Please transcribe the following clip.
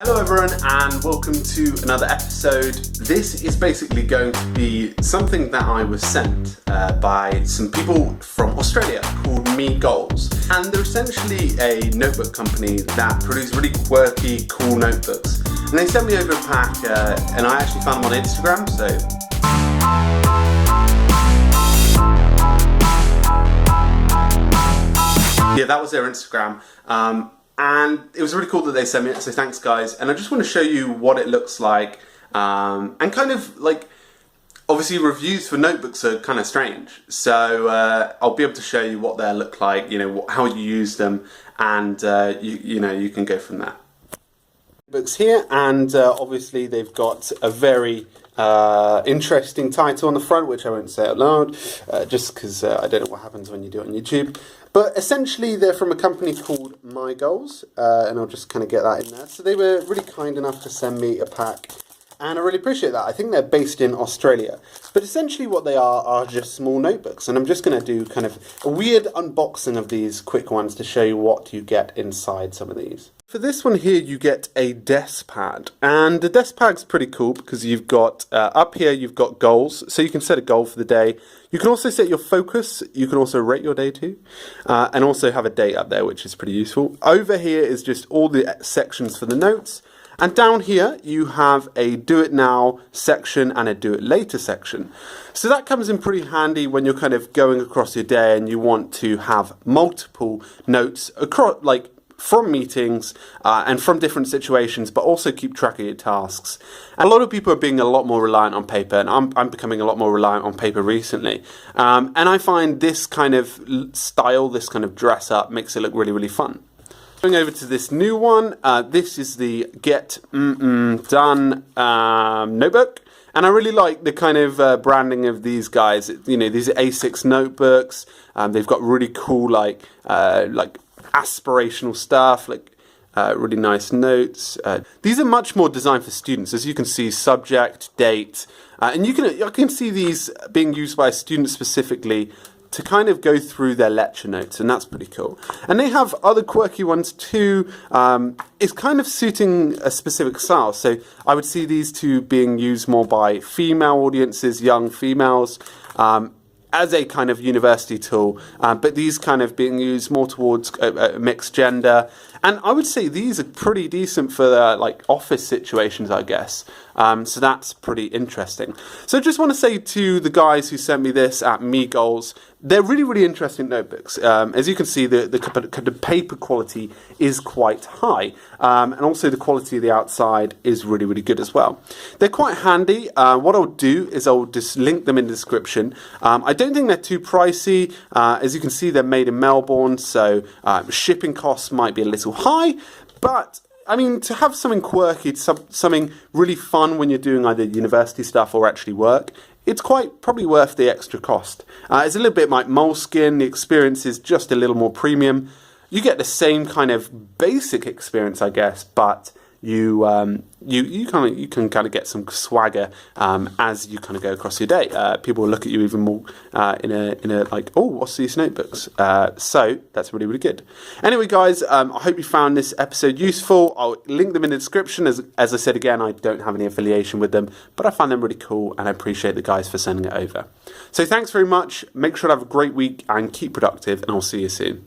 Hello everyone and welcome to another episode. This is basically going to be something that I was sent by some people from Australia called MiGoals. And they're essentially a notebook company that produce really quirky, cool notebooks. And they sent me over a pack and I actually found them on Instagram, so... Yeah, that was their Instagram. And it was really cool that they sent me it, so thanks guys. And I just want to show you what it looks like. And kind of like, obviously reviews for notebooks are kind of strange. So I'll be able to show you what they look like, you know, how you use them, and you can go from there. Books here, and obviously they've got a very interesting title on the front, which I won't say out loud, just because I don't know what happens when you do it on YouTube. But essentially, they're from a company called MiGoals, and I'll just kind of get that in there. So they were really kind enough to send me a pack, and I really appreciate that. I think they're based in Australia. But essentially what they are just small notebooks, and I'm just going to do kind of a weird unboxing of these quick ones to show you what you get inside some of these. For this one here, you get a desk pad, and the desk pad's pretty cool because you've got, up here you've got goals, so you can set a goal for the day. You can also set your focus, you can also rate your day too, and also have a date up there, which is pretty useful. Over here is just all the sections for the notes, and down here you have a do it now section and a do it later section. So that comes in pretty handy when you're kind of going across your day and you want to have multiple notes across, like, from meetings and from different situations, but also keep track of your tasks. And a lot of people are being a lot more reliant on paper, and I'm becoming a lot more reliant on paper recently. And I find this kind of style, this kind of dress up, makes it look really, really fun. Going over to this new one, this is the Get Done notebook. And I really like the kind of branding of these guys. You know, these are A6 notebooks. They've got really cool, like aspirational stuff, like really nice notes. These are much more designed for students, as you can see, subject, date, and I can see these being used by students specifically to kind of go through their lecture notes, and that's pretty cool. And they have other quirky ones too. It's kind of suiting a specific style, so I would see these two being used more by female audiences, young females, as a kind of university tool, but these kind of being used more towards a mixed gender. And I would say these are pretty decent for like office situations, I guess. So that's pretty interesting. So I just want to say to the guys who sent me this at MiGoals, they're really, really interesting notebooks. As you can see, the paper quality is quite high. And also the quality of the outside is really, really good as well. They're quite handy. What I'll do is I'll just link them in the description. I don't think they're too pricey. As you can see, they're made in Melbourne, so shipping costs might be a little high, but I mean, to have something quirky, something really fun when you're doing either university stuff or actually work, it's probably worth the extra cost. It's a little bit like Moleskin. The experience is just a little more premium. You get the same kind of basic experience, I guess, but you can kind of get some swagger as you kind of go across your day. People will look at you even more in a like, oh, what's these notebooks? So that's really, really good. Anyway, guys, I hope you found this episode useful. I'll link them in the description. As I said again, I don't have any affiliation with them, but I find them really cool, and I appreciate the guys for sending it over. So thanks very much. Make sure to have a great week and keep productive, and I'll see you soon.